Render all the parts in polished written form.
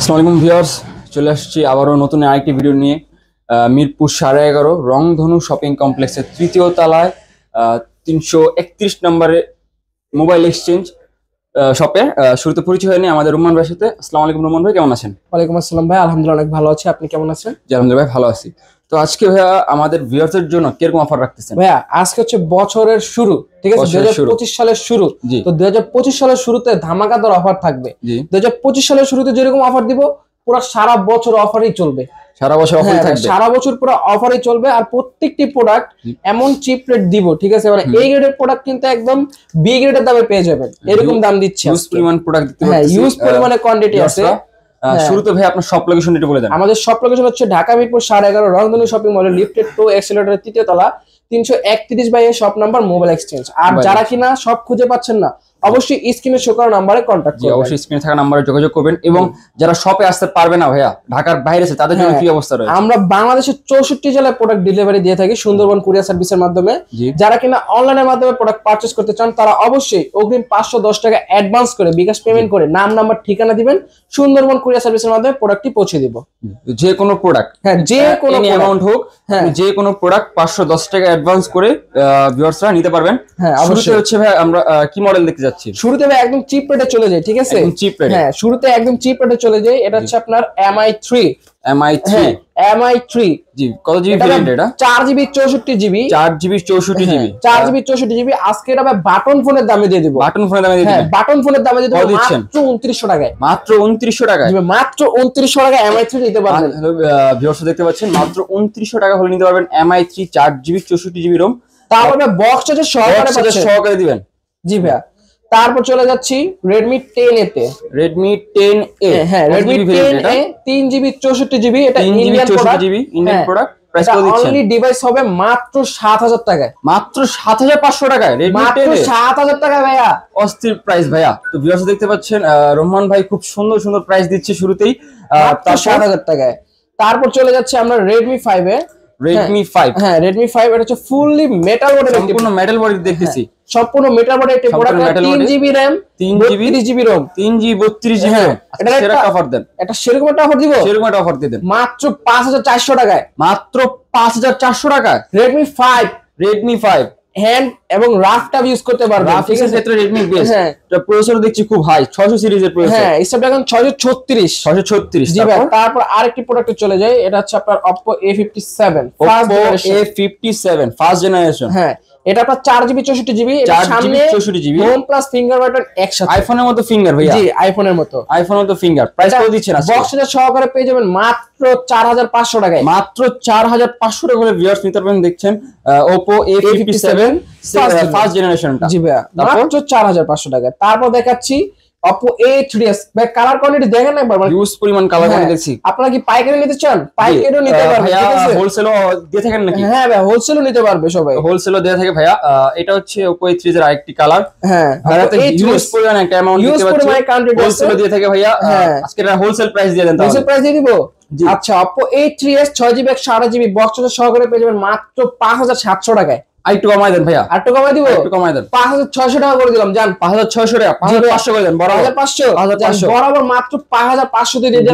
আসসালামু আলাইকুম ভিউয়ার্স, চলে আসছি আবারও নতুন আরেকটি ভিডিও নিয়ে। মিরপুর 11:30 রংধনু শপিং কমপ্লেক্সের তৃতীয় তলায় 331 নম্বরে মোবাইল এক্সচেঞ্জ শপে শুরুতে পরিচয় হয়নি আমাদের রুমান ভাইয়ের সাথে। আসসালামু আলাইকুম রুমান ভাই, কেমন আছেন? ওয়ালাইকুম আসসালাম ভাই, আলহামদুলিল্লাহ অনেক ভালো আছি। আপনি কেমন আছেন? জি আলহামদুলিল্লাহ ভাই, ভালো আছি। তো আজকে ভাইয়া আমাদের ভিউয়ার্সের জন্য কিরকম অফার রাখতেছেন? ভাইয়া আজকে হচ্ছে বছরের শুরু, ঠিক আছে, 2025 সালের শুরু। তো 2025 সালের শুরুতে ধামাকাদার অফার থাকবে। 2025 সালের শুরুতে যেরকম অফার দিব পুরো সারা বছর অফারই চলবে। সারা বছর অফারই থাকবে, সারা বছর পুরো অফারই চলবে। আর প্রত্যেকটি প্রোডাক্ট এমন চিপ রেট দিব, ঠিক আছে, মানে এই গ্রেডের প্রোডাক্ট কিন্তু একদম বি গ্রেডের দামে পেয়ে যাবেন, এরকম দাম দিচ্ছি। ইউজ পরিমাণ প্রোডাক্ট দিতে পারতেছি, হ্যাঁ ইউজ পরিমাণে কোয়ান্টিটি আছে। শুরুতে ভাই আপনার শপ লোকেশন একটু বলে দেন। আমাদের শপ লোকেশন হচ্ছে ঢাকা মিরপুর 11:30 রংধনু শপিং মলের লিফটেড 2 এক্সেলেটরের তৃতীয় তলা 331 by shop number mobile exchange. আর যারা কিনা শপ খুঁজে পাচ্ছেন না, অবশ্যই স্ক্রিনে শো করা নম্বরে কন্টাক্ট করবেন। অবশ্যই স্ক্রিনে থাকা নম্বরে যোগাযোগ করবেন। এবং যারা শপে আসতে পারবে না ভাইয়া, ঢাকার বাইরে আছে, তাদের জন্য কি অবস্থা রয়েছে? আমরা বাংলাদেশের 64 জেলায় প্রোডাক্ট ডেলিভারি দিয়ে থাকি সুন্দরবন কুরিয়ার সার্ভিসের মাধ্যমে। যারা কিনা অনলাইনের মাধ্যমে প্রোডাক্ট পারচেজ করতে চান, তারা অবশ্যই অগ্রিম 510 টাকা অ্যাডভান্স করে বিকাশ পেমেন্ট করে নাম নাম্বার ঠিকানা দিবেন, সুন্দরবন কুরিয়ার সার্ভিসের মাধ্যমে প্রোডাক্টটি পৌঁছে দিব। যে কোনো প্রোডাক্ট, হ্যাঁ যে কোনো অ্যামাউন্ট হোক, যে কোনো প্রোডাক্ট 510 টাকা অ্যাডভান্স করে ভিউয়ার্সরা নিতে পারবেন। হ্যাঁ অবশ্যই। হচ্ছে ভাই আমরা কি মডেল দেখতে যাচ্ছি? শুরুতে ভাই একদম চিপ রেটে চলে যায়, ঠিক আছে, চিপ রেট। হ্যাঁ শুরুতে একদম চিপ রেটে চলে যায়। এটা হচ্ছে আপনার MI3 জি। কত জিবি ভেরিয়েন্ট এটা? 4GB 64GB 4GB 64GB 4GB 64GB। আজকে এটা বাটন ফোনের দামে দিয়ে দিব। বাটন ফোনের দামে দিয়ে দিবেন? হ্যাঁ বাটন ফোনের দামে দিয়ে দিব মাত্র 2900 টাকায়। মাত্র 2900 টাকায়? মাত্র 2900 টাকায় MI3 নিতে পারবেন। হ্যালো ভিউয়ার্স, দেখতে পাচ্ছেন মাত্র 2900 টাকা হলে নিতে পারবেন MI3 4GB 64GB ROM। তারপরে বক্স চার্জার সহকারে দিবেন। জি ভাইয়া। তারপর চলে যাচ্ছি Redmi 10A তে। Redmi 10A, হ্যাঁ Redmi 10A 3GB 64GB। এটা ইন্ডিয়ান প্রোডাক্ট। প্রাইস কত দিচ্ছেন? অনলি ডিভাইস হবে মাত্র 7000 টাকায়। মাত্র 7500 টাকায় Redmi 10A, মাত্র 7000 টাকা ভাইয়া, অস্থির প্রাইস ভাইয়া। তো ভিউয়ার্স দেখতে পাচ্ছেন রহমান ভাই খুব সুন্দর সুন্দর প্রাইস দিচ্ছে শুরুতেই, তার 7000 টাকায়। তারপর চলে যাচ্ছে আমরা Redmi 5 এ। Redmi 5, হ্যাঁ Redmi 5 এটা হচ্ছে ফুললি মেটাল বডি, সম্পূর্ণ মেটাল বডি দেখতেছি। সম্পূর্ণ মেটাল বডি একটা product. 3GB RAM 3GB ROM 3GB 32GB ROM। এটা সেরকম অফার দেন, এটা সেরকম একটা অফার দিব। সেরকম একটা অফার দিয়ে দেন মাত্র 5400 টাকায়। মাত্র 5400 টাকায় Redmi 5 হ্যান্ড এবং রাফ ট্যাব ইউজ করতে পারবেন। গ্রাফিক্সের ক্ষেত্রে Redmi বেস্ট। এটা প্রসেসর দেখছি খুব হাই, 600 সিরিজের প্রসেসর। হ্যাঁ Snapdragon 636। জি ভাই। তারপর আরেকটি প্রোডাক্টে চলে যায়, এটা হচ্ছে আপনার Oppo A57 ফার্স্ট জেনারেশন। হ্যাঁ এটা আপনার 4GB 64GB, এটা সামনে 64GB whom plus finger button একসাথে। আইফোনের মতো ফিঙ্গার ভাইয়া। জি আইফোনের মতো ফিঙ্গার। প্রাইস কত দিচ্ছেন আজকে? বক্সটা সহকারে পেয়ে যাবেন মাত্র 4500 টাকায়। মাত্র 4500 টাকা করে ভিউয়ার্স নিতে পারবেন। দেখছেন Oppo A57 ফার্স্ট জেনারেশনটা। জি ভাইয়া, মাত্র 4500 টাকা। তারপর দেখাচ্ছি Oppo A3s। ভাই কালার কোয়ালিটি দেখেন না একবার, ইউজ পরিমাণ কালার কোয়ালিটি দেখছি। আপনারা কি পাইকারি নিতে চান? পাইকারিও নিতে পারবেন, ঠিক আছে। হোলসেলও দিয়ে থাকেন নাকি? হ্যাঁ ভাই হোলসেলও নিতে পারবে সবাই, হোলসেলও দেয়া থাকে ভাইয়া। এটা হচ্ছে Oppo A3s এর আরেকটি কালার। হ্যাঁ ভাইয়াতে ইউজ পরিমাণ একটা অ্যামাউন্ট দিতে পারছে, হোলসেলও দিয়ে থাকে ভাইয়া। আজকে এটা হোলসেল প্রাইস দিয়ে দেন তাহলে। হোলসেল প্রাইস দিয়ে দিব। আচ্ছা Oppo A3s 6GB 128GB box সহকারে পেয়ে যাবেন মাত্র 5700 টাকায়। আরেকটু কমাই দেন ভাইয়া। আরেকটু কমাই দিব, একটু কমাই দেন। 5600 টাকা করে দিলাম। জান 5600 টাকা, 5500 করে দেন। বরাবর 5500 বরাবর মাত্র 5500 দিয়ে দেব।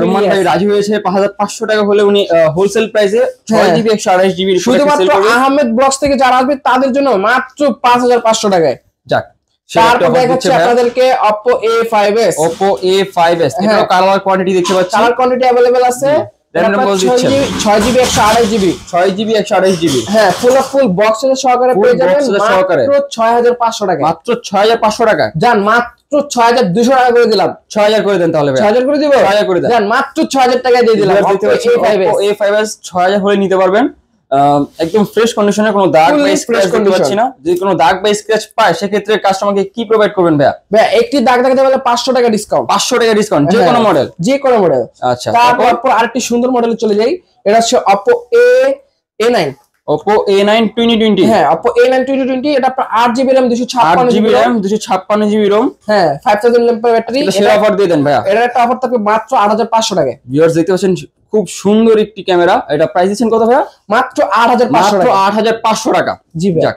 রহমান ভাই রাজি হয়েছে। 5500 টাকা হলে উনি হোলসেল প্রাইসে 6GB 128GB শুধুমাত্র আহমেদ ব্লগস থেকে যারা আসবে তাদের জন্য মাত্র 5500 টাকায়। যাক, তারপর দেখাচ্ছি আপনাদেরকে Oppo A5s। Oppo A5s এটা কালার কোয়ান্টিটি দেখতে পাচ্ছেন, কালার কোয়ান্টিটি अवेलेबल আছে। 6GB 128GB। হ্যাঁ ফুল বক্স সহকারে পেয়ে যাবেন মাত্র 6500 টাকা। মাত্র 6500 টাকা। জান মাত্র 6200 টাকা করে দিলাম। 6000 করে দেন তাহলে ভাই। 6000 করে দিব। 6000 করে দেন। জান মাত্র 6000 টাকা দিয়ে দিলাম। Oppo A5s 6000 হলে নিতে পারবেন। একদম ফ্রেশ কন্ডিশনে, কোনো দাগ বা স্ক্র্যাচ দেখতে পাচ্ছি না। যদি কোনো দাগ বা স্ক্র্যাচ পায় সেক্ষেত্রে কাস্টমারকে কি প্রোভাইড করবেন ভাইয়া? ভাইয়া একটি দাগ দেখাতে পারলে 500 টাকা ডিসকাউন্ট। 500 টাকা ডিসকাউন্ট যে কোনো মডেল, যে কোনো মডেল। আচ্ছা তারপর আরেকটি সুন্দর মডেলে চলে যাই, এটা হচ্ছে Oppo A9। Oppo A9 2020। হ্যাঁ Oppo A9 2020 এটা আপনার 8GB RAM 256GB ROM। হ্যাঁ 5000 mAh ব্যাটারি। এটা সেরা অফার দিয়ে দেন ভাইয়া। এর একটা অফার থাকবে মাত্র 8500 টাকায়। ভিউয়ার্স দেখতে পাচ্ছেন খুব সুন্দর একটি ক্যামেরা। এটা প্রাইস দিচ্ছেন কত ভাইয়া? মাত্র 8500 টাকা। 8500 টাকা। জি ভাই। যাক,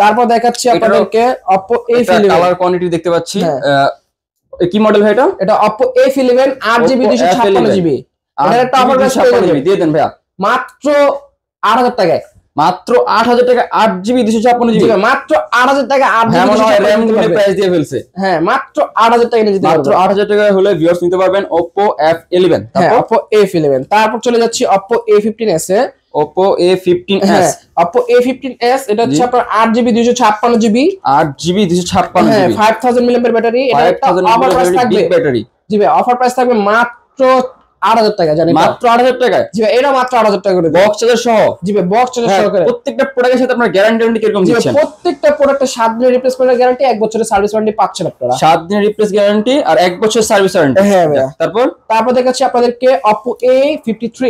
তারপর দেখাচ্ছি আপনাদেরকে Oppo A11। কালার কোয়ান্টিটি দেখতে পাচ্ছি। কি মডেল ভাই এটা? এটা Oppo F11 8GB 256GB। এটার একটা অফার প্রাইস দিয়ে দেন ভাইয়া মাত্র 8000 টাকায়। মাত্র 8000 টাকা 8GB 256GB। মাত্র 8000 টাকা 8GB RAM গুলো প্রাইস দিয়ে ফেলছে। হ্যাঁ মাত্র 8000 টাকা নিতে পারবেন। মাত্র 8000 টাকা হলে ভিউয়ার্স নিতে পারবেন Oppo F11। হ্যাঁ Oppo A11। তারপর চলে যাচ্ছি Oppo A15s এ। Oppo A15s, Oppo A15s এটা হচ্ছে আপনার 8GB 256GB। 8GB 256GB, হ্যাঁ 5000 mAh ব্যাটারি। এটা একটা অফার প্রাইস থাকবে ব্যাটারি। জি ভাই অফার প্রাইস থাকবে মাত্র 8000 টাকা। জানেন মাত্র 8000 টাকায়? জি ভাই এটা মাত্র 8000 টাকা করে বক্স চার্জার সহ। জি ভাই বক্স চার্জার সহকারে। প্রত্যেকটা প্রোডাক্টের সাথে আপনারা গ্যারান্টি কিরকম দিচ্ছেন? প্রত্যেকটা প্রোডাক্টে 7 দিনের রিপ্লেসমেন্টের গ্যারান্টি, 1 বছরের সার্ভিস ওয়ারেন্টি পাচ্ছেন আপনারা। 7 দিনের রিপ্লেস গ্যারান্টি আর 1 বছরের সার্ভিস ওয়ারেন্টি। হ্যাঁ ভাই। তারপর দেখাচ্ছি আপনাদেরকে Oppo A53।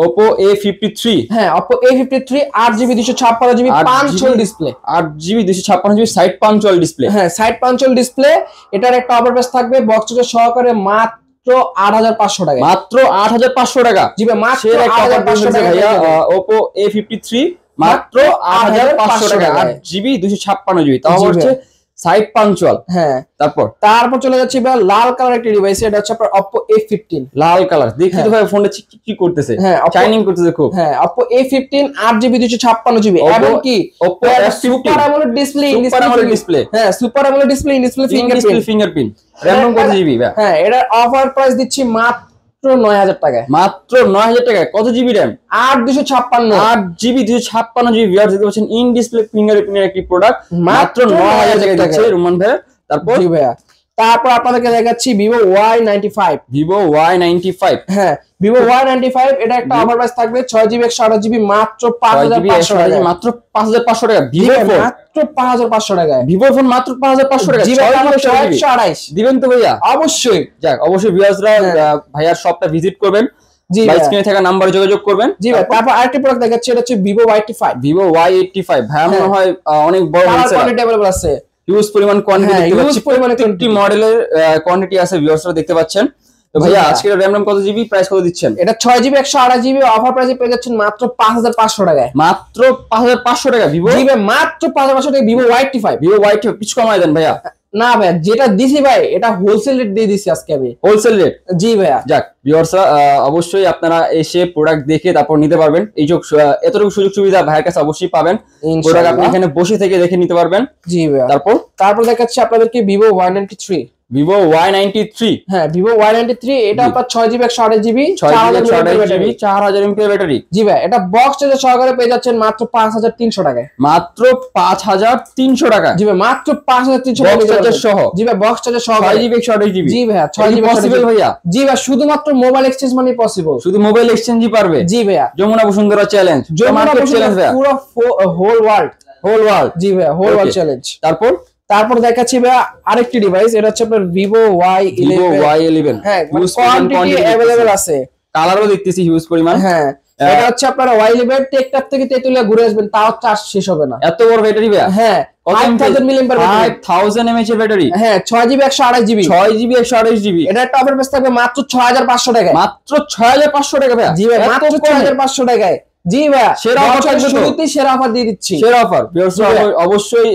Oppo A53, হ্যাঁ Oppo A53 8GB 256GB পাঞ্চল display. 8GB 256GB side পাঞ্চল display. হ্যাঁ সাইড পাঞ্চল ডিসপ্লে। এটার একটা অফার প্রাইস থাকবে বক্স চার্জার সহকারে মাত্র 8500 টাকা। মাত্র 8500 টাকা। জি ভাই মাত্র 8500 টাকা ভাইয়া। Oppo A53 মাত্র 8500 টাকা 8GB 256GB, তাও হচ্ছে সাইড পাঞ্চুয়াল। হ্যাঁ তারপর চলে যাচ্ছি ভাই লাল কালার একটা ডিভাইস। এটা হচ্ছে আপনার Oppo A15 লাল কালার। দেখি তো ভাই ফোনটা কি করতেছে, শাইনিং করতেছে খুব। হ্যাঁ Oppo A15 8GB 256GB এবং কি Oppo সুপার অ্যামোলেড ডিসপ্লে, হ্যাঁ super AMOLED display, in display fingerprint. RAM কত জিবি ভাই? হ্যাঁ এটার অফার প্রাইস দিচ্ছি মাত্র 9000 টাকায়। মাত্র 9000 টাকায়। কত GB RAM? 8GB 256GB। Viewers দেখতে পাচ্ছেন ইন ডিসপ্লে ফিঙ্গারপ্রিন্টের একটি প্রোডাক্ট মাত্র 9000 টাকায় দিচ্ছে রুমান ভাই। তারপর আপনাদেরকে দেখাচ্ছি Vivo Y95। হ্যাঁ Vivo Y95 এটা একটা অফার প্রাইস থাকবে 6GB 128GB মাত্র 5500 টাকা। মাত্র 5500 টাকা। Vivo ফোন মাত্র 5500 টাকায়। Vivo ফোন মাত্র 5500 টাকা। 628 দিবেন তো ভাইয়া? অবশ্যই। যাক অবশ্যই ভিউয়ার্সরা ভাইয়ার শপটা ভিজিট করবেন। জি ভাই স্ক্রিনে থাকা নাম্বারে যোগাযোগ করবেন। জি ভাই তারপর আরেকটা প্রোডাক্ট দেখাচ্ছি। এটা হচ্ছে Vivo Y85। Vivo Y85 ভাই মনে হয় অনেক বড় কোয়ান্টিটি अवेलेबल আছে। হিউজ পরিমাণ কোয়ান্টিটি দেখতে পাচ্ছি। প্রত্যেকটি মডেলের কোয়ান্টিটি আছে ভিউয়ার্সরা দেখতে পাচ্ছেন। তো ভাইয়া আজকের RAM কত জিবি, প্রাইস কত দিচ্ছেন? এটা 6GB 128GB অফার প্রাইসে পেয়ে যাচ্ছেন মাত্র 5500 টাকায়। মাত্র 5500 টাকা Vivo। জি ভাই মাত্র 5500 টাকা Vivo Y85। Vivo Y85 কিছু কমায় দেন ভাইয়া। না ভাই যেটা দিছি ভাই এটা হোলসেল রেট দিয়ে দিছি আজকে আমি। Wholesale rate? জি ভাইয়া। যাক ভিউয়ার্সরা অবশ্যই আপনারা এসে প্রোডাক্ট দেখে তারপর নিতে পারবেন। এই যে এতটুকু সুযোগ সুবিধা ভাইয়ের কাছে অবশ্যই পাবেন। প্রোডাক্ট আপনি এখানে বসে থেকে দেখে নিতে পারবেন। জি ভাইয়া। তারপর দেখাচ্ছি আপনাদেরকে Vivo Y93। Vivo Y93। হ্যাঁ Vivo Y93 এটা আপনার 6GB 128GB 4000 mAh ব্যাটারি। জি ভাই এটা বক্স চার্জার সহকারে পেয়ে যাচ্ছেন মাত্র 5300 টাকায়। মাত্র 5300 টাকা। জি ভাই মাত্র 5300 টাকা বক্স চার্জার সহ। জি ভাই বক্স চার্জার সহ 6GB 128GB। জি ভাইয়া 6GB পসিবল ভাইয়া? জি ভাই শুধুমাত্র মোবাইল এক্সচেঞ্জ মানে পসিবল। শুধু মোবাইল এক্সচেঞ্জই পারবে? জি ভাইয়া। যমুনা বসুন্ধরা চ্যালেঞ্জ। যমুনা বসুন্ধরা পুরো হোল ওয়ার্ল্ড। জি ভাইয়া হোল ওয়ার্ল্ড চ্যালেঞ্জ। তারপর দেখাচ্ছি ভাইয়া আরেকটি ডিভাইস। এটা হচ্ছে আপনার Vivo Y11। হ্যাঁ কোয়ান্টিটি अवेलेबल আছে। কালারও দেখতেছি হিউজ পরিমাণ। হ্যাঁ এটা হচ্ছে আপনার Y11 টেকটাপ থেকে তেতুলিয়া ঘুরে আসবেন তাও চার্জ শেষ হবে না। এত বড় ব্যাটারি ভাইয়া? হ্যাঁ 5000 mAh 5000 mAh ব্যাটারি। হ্যাঁ 6GB 128GB 6GB 128GB। এটা একটা অফার প্রাইস থাকবে মাত্র 6500 টাকায়। মাত্র 6500 টাকা ভাইয়া? জি ভাই মাত্র 6500 টাকায়। জি ভাইয়া সেরা অফার থাকবে তো? শুরুতেই সেরা অফার দিয়ে দিচ্ছি। সেরা অফার অবশ্যই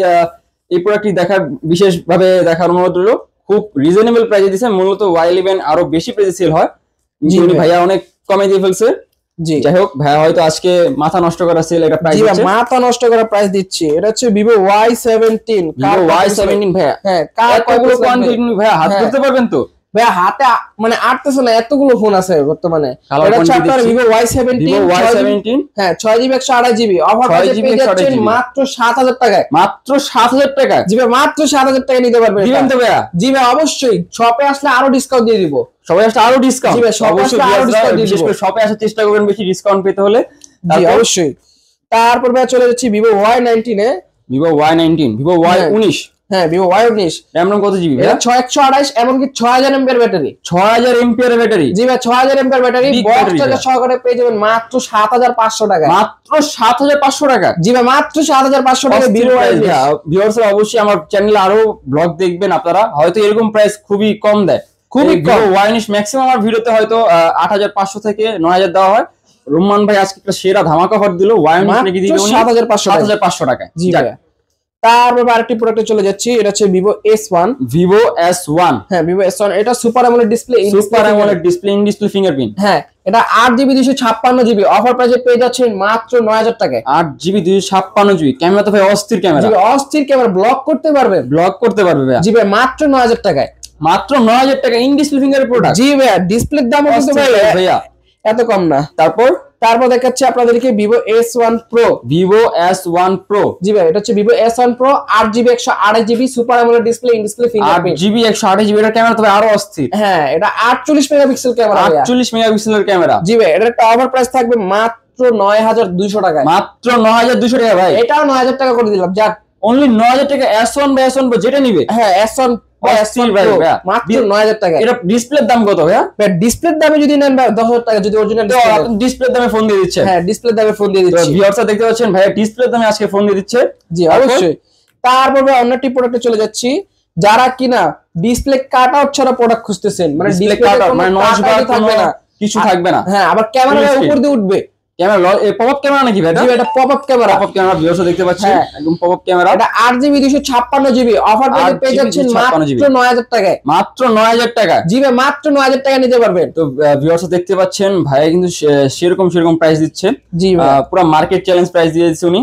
এই প্রোডাক্টটি দেখার বিশেষভাবে দেখার অনুরোধ রইল। খুব রিজনেবল প্রাইসে দিয়েছে। মূলত Y11 আরো বেশি প্রাইসে সেল হয়। ভাইয়া অনেক কমে দিয়ে ফেলছে। জি যাই হোক ভাইয়া হয়তো আজকে মাথা নষ্ট করা সেল এটা প্রাইস দিচ্ছে। মাথা নষ্ট করা প্রাইস দিচ্ছি। এটা হচ্ছে Vivo Y17। Vivo Y17 ভাইয়া। হ্যাঁ কতগুলো কোয়ান্টিটি ভাইয়া হাত ধরতে পারবেন তো? ভাইয়া হাতে মানে আটতেছে না এতগুলো ফোন আছে বর্তমানে। এটা হচ্ছে আপনার Vivo Y17। হ্যাঁ 6GB 128GB অফার প্রাইসে পেয়ে যাচ্ছেন মাত্র 7000 টাকায়। মাত্র 7000 টাকা? জি ভাই মাত্র 7000 টাকা নিতে পারবেন। দিবেন তো ভাইয়া? জি ভাই অবশ্যই। শপে আসলে আরো ডিসকাউন্ট দিয়ে দিব। সবাই আসলে আরো ডিসকাউন্ট? জি ভাই শপে আসলে আরো ডিসকাউন্ট দিয়ে দিব। বিশেষ করে শপে আসার চেষ্টা করবেন বেশি ডিসকাউন্ট পেতে হলে। জি অবশ্যই। তারপর ভাই চলে যাচ্ছি Vivo Y19 এ। Vivo Y19 Vivo Y19। হ্যাঁ Vivo Y19 RAM কত জিবি? এটা 6128 এমনকি 6000 mAh ব্যাটারি। 6000 mAh battery? জি ভাই 6000 mAh ব্যাটারি বক্স চার্জার সহকারে পেয়ে যাবেন মাত্র 7500 টাকা। মাত্র 7500 টাকা? জি ভাই মাত্র 7500 টাকা Vivo Y19। ভিউয়ার্সরা অবশ্যই আমার চ্যানেলে আরো ব্লগ দেখবেন আপনারা। হয়তো এরকম প্রাইস খুবই কম দেয়। খুবই কম। Y19 ম্যাক্সিমাম আমার ভিডিওতে হয়তো 8500 থেকে 9000 দেওয়া হয়। রুমান ভাই আজকে একটা সেরা ধামাকা অফার দিল। Y19 নাকি দিল 7500 টাকা। জি ভাই। তারপর আরেকটি প্রোডাক্টে চলে যাচ্ছি, এটা হচ্ছে ভিভো S1। ভিভো S1, হ্যাঁ ভিভো S1, এটা super AMOLED display, super AMOLED display, in display fingerprint. হ্যাঁ এটা 8GB 256GB অফার প্রাইসে পেয়ে যাচ্ছেন মাত্র 9000 টাকায়। 8GB 256GB, ক্যামেরা তো ভাই অস্থির ক্যামেরা। জি অস্থির ক্যামেরা, ব্লক করতে পারবে, ব্লক করতে পারবে ভাই। জি ভাই মাত্র 9000 টাকায়, মাত্র 9000 টাকা ইন ডিসপ্লে ফিঙ্গার প্রোডাক্ট। জি ভাই ডিসপ্লের দামও কিন্তু ভাইয়া এত কম না। তারপর দেখাচ্ছি আপনাদেরকে Vivo S1 Pro। Vivo S1 Pro, জি ভাই এটা হচ্ছে Vivo S1 Pro, 8GB 128GB super AMOLED display, in display fingerprint. 8GB 128GB এর ক্যামেরা তো ভাই আরো অস্থির। হ্যাঁ এটা 48 মেগাপিক্সেল ক্যামেরা, 48 মেগাপিক্সেলের ক্যামেরা। জি ভাই এটার একটা অফার প্রাইস থাকবে মাত্র 9200 টাকায়। মাত্র 9200 টাকা ভাই, এটাও 9000 টাকা করে দিলাম, যাক অনলি 9000 টাকা। S1 বা S1 Pro যেটা নিবে। হ্যাঁ S1 অস্থির ভাই, মাত্র 9000 টাকা। এটা ডিসপ্লের দাম কত ভাইয়া? ভাই ডিসপ্লের দামে যদি নেন ভাই 10000 টাকা, যদি অরিজিনাল ডিসপ্লের দামে ফোন দিয়ে দিচ্ছে। হ্যাঁ ডিসপ্লের দামে ফোন দিয়ে দিচ্ছি। ভিউয়ার্সরা দেখতে পাচ্ছেন ভাইয়া ডিসপ্লের দামে আজকে ফোন দিয়ে দিচ্ছে। জি অবশ্যই। তারপর অন্য একটি প্রোডাক্টে চলে যাচ্ছি, যারা কিনা ডিসপ্লে কাট আউট ছাড়া প্রোডাক্ট খুঁজতেছেন, মানে ডিসপ্লে কাট আউট মানে নয়েজ থাকবে না, কিছু থাকবে না। হ্যাঁ আবার ক্যামেরা উপর দিয়ে উঠবে, ক্যামেরা পপআপ ক্যামেরা নাকি ভাই? জি এটা পপআপ ক্যামেরা। পপআপ ক্যামেরা ভিউয়ার্সরা দেখতে পাচ্ছেন, একদম পপআপ ক্যামেরা। এটা 8GB 256GB অফার পেয়ে যাচ্ছেন মাত্র 9000 টাকায়। মাত্র 9000 টাকা। জি ভাই মাত্র 9000 টাকা নিতে পারবেন। তো ভিউয়ার্সরা দেখতে পাচ্ছেন ভাই কিন্তু সেরকম প্রাইস দিচ্ছে। জি ভাই পুরো মার্কেট চ্যালেঞ্জ প্রাইস দিয়ে দিচ্ছে উনি।